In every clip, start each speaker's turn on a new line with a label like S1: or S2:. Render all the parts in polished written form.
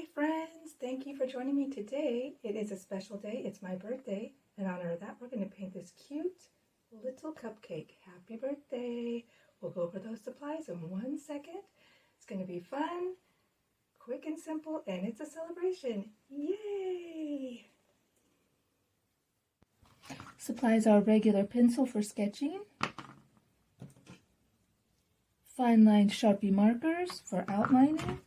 S1: Hi friends, thank you for joining me today. It is a special day, it's my birthday. In honor of that, we're going to paint this cute little cupcake. Happy birthday! We'll go over those supplies in 1 second. It's going to be fun, quick and simple, and it's a celebration. Yay! Supplies are regular pencil for sketching, fine line Sharpie markers for outlining.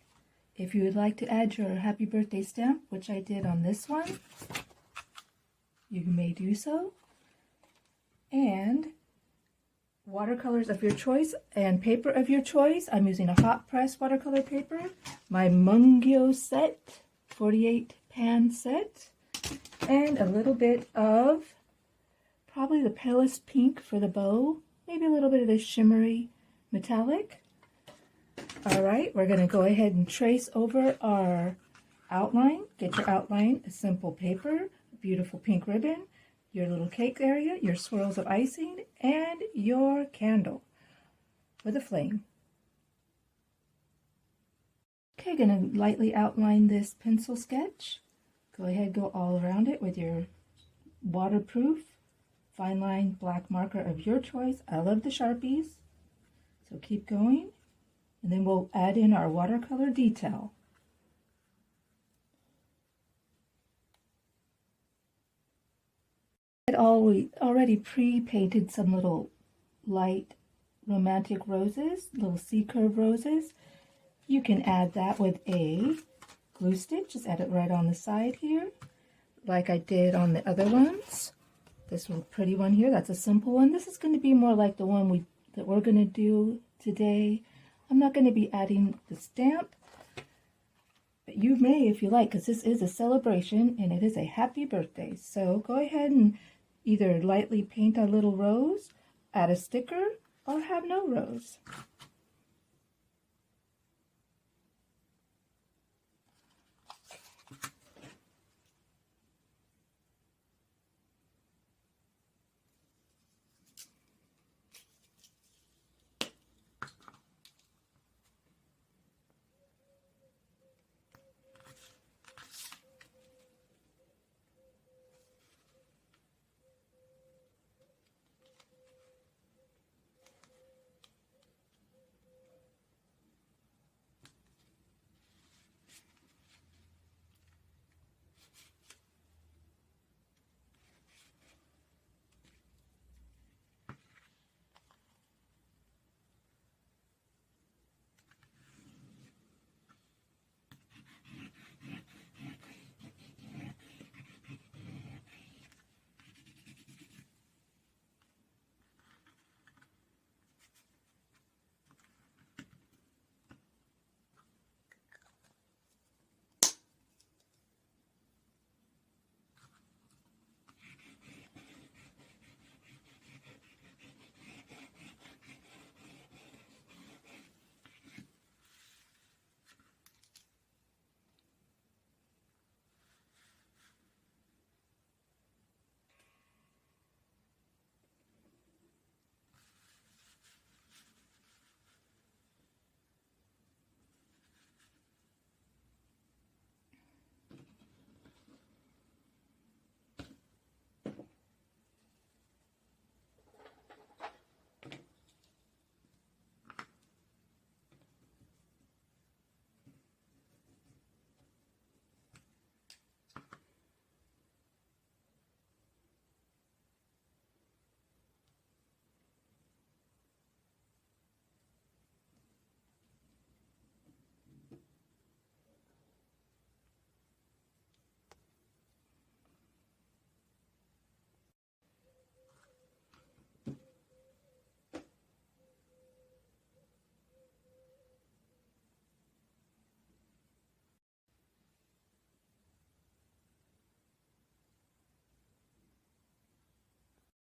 S1: If you would like to add your happy birthday stamp, which I did on this one, you may do so. And watercolors of your choice and paper of your choice. I'm using a hot press watercolor paper, my Mungyo set, 48 pan set, and a little bit of probably the palest pink for the bow, maybe a little bit of the shimmery metallic. All right, we're going to go ahead and trace over our outline. Get your outline, a simple paper, a beautiful pink ribbon, your little cake area, your swirls of icing, and your candle with a flame. Okay, going to lightly outline this pencil sketch. Go ahead, go all around it with your waterproof fine line black marker of your choice. I love the Sharpies, so keep going. And then we'll add in our watercolor detail. I had already pre-painted some little light romantic roses, little C-curve roses. You can add that with a glue stick. Just add it right on the side here, like I did on the other ones. This one, pretty one here, that's a simple one. This is going to be more like the one that we're going to do today. I'm not going to be adding the stamp, but you may if you like, because this is a celebration and it is a happy birthday. So go ahead and either lightly paint a little rose, add a sticker, or have no rose.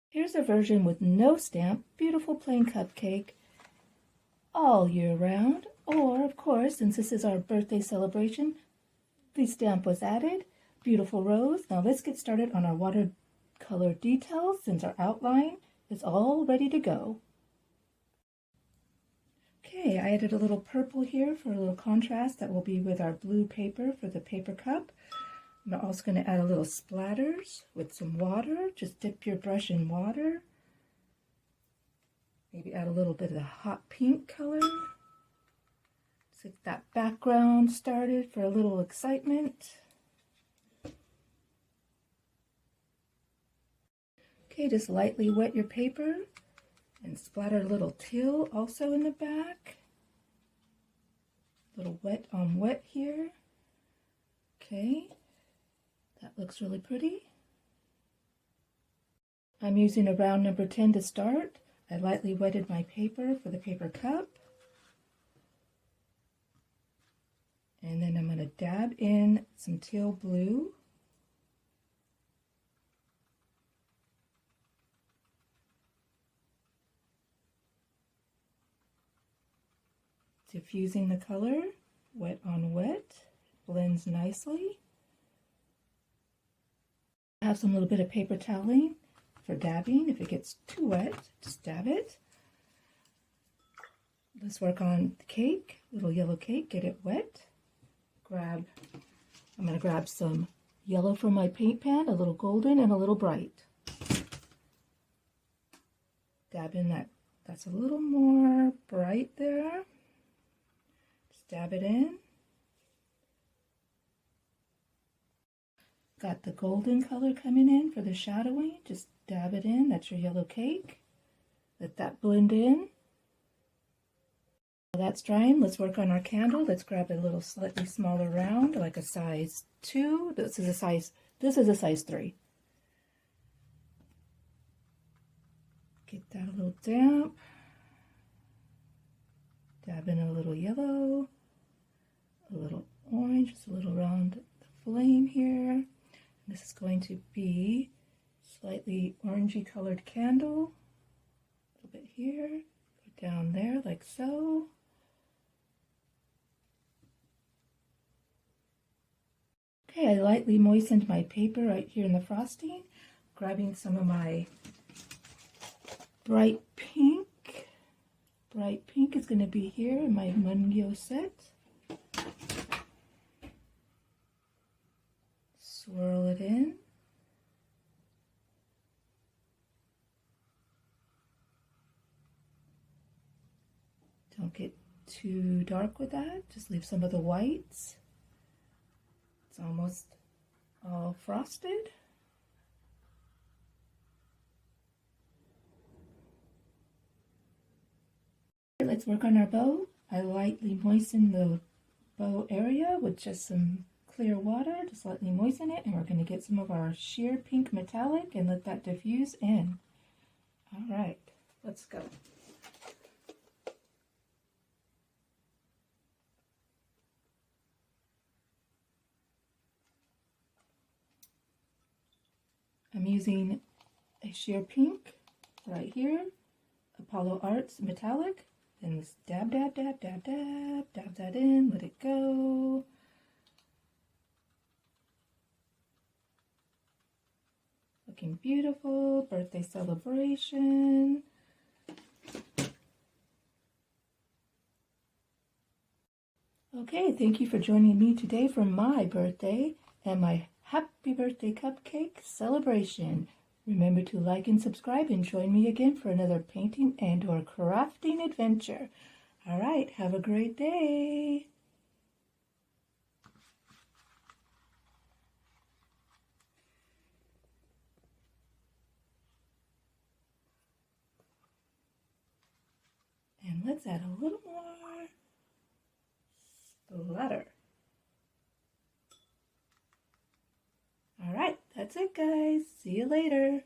S1: Here's a version with no stamp, beautiful plain cupcake all year round. Or, of course, since this is our birthday celebration, the stamp was added. Beautiful rose. Now let's get started on our watercolor details since our outline is all ready to go. Okay, I added a little purple here for a little contrast that will be with our blue paper for the paper cup. I'm also going to add a little splatters with some water. Just dip your brush in water. Maybe add a little bit of the hot pink color. Let's get that background started for a little excitement. Okay, just lightly wet your paper and splatter a little teal also in the back. A little wet on wet here. Okay, that looks really pretty. I'm using a round number 10 to start. I lightly wetted my paper for the paper cup. And then I'm going to dab in some teal blue. Diffusing the color, wet on wet, blends nicely. I have some little bit of paper toweling for dabbing. If it gets too wet, just dab it. Let's work on the cake, little yellow cake, get it wet. I'm going to grab some yellow from my paint pan, a little golden and a little bright. Dab in that's a little more bright there. Dab it in. Got the golden color coming in for the shadowing. Just dab it in. That's your yellow cake. Let that blend in. While that's drying, let's work on our candle. Let's grab a little slightly smaller round, like a size 2. This is a size 3. Get that a little damp. Dab in a little yellow, a little orange, just a little around the flame here. This is going to be slightly orangey colored candle. A little bit here, go down there like so. Okay, I lightly moistened my paper right here in the frosting, grabbing some of my bright pink. Bright pink is going to be here in my Mungyo set. Swirl it in. Don't get too dark with that. Just leave some of the whites. It's almost all frosted. Let's work on our bow. I lightly moisten the bow area with just some clear water. Just lightly moisten it, and we're going to get some of our sheer pink metallic and let that diffuse in. All right, let's go. I'm using a sheer pink right here, Apollo Arts metallic. And just dab, dab, dab, dab, dab, dab that in, let it go. Looking beautiful, birthday celebration. Okay, thank you for joining me today for my birthday and my happy birthday cupcake celebration. Remember to like and subscribe and join me again for another painting and or crafting adventure. All right, have a great day. And let's add a little more splatter. All right, that's it, guys. See you later.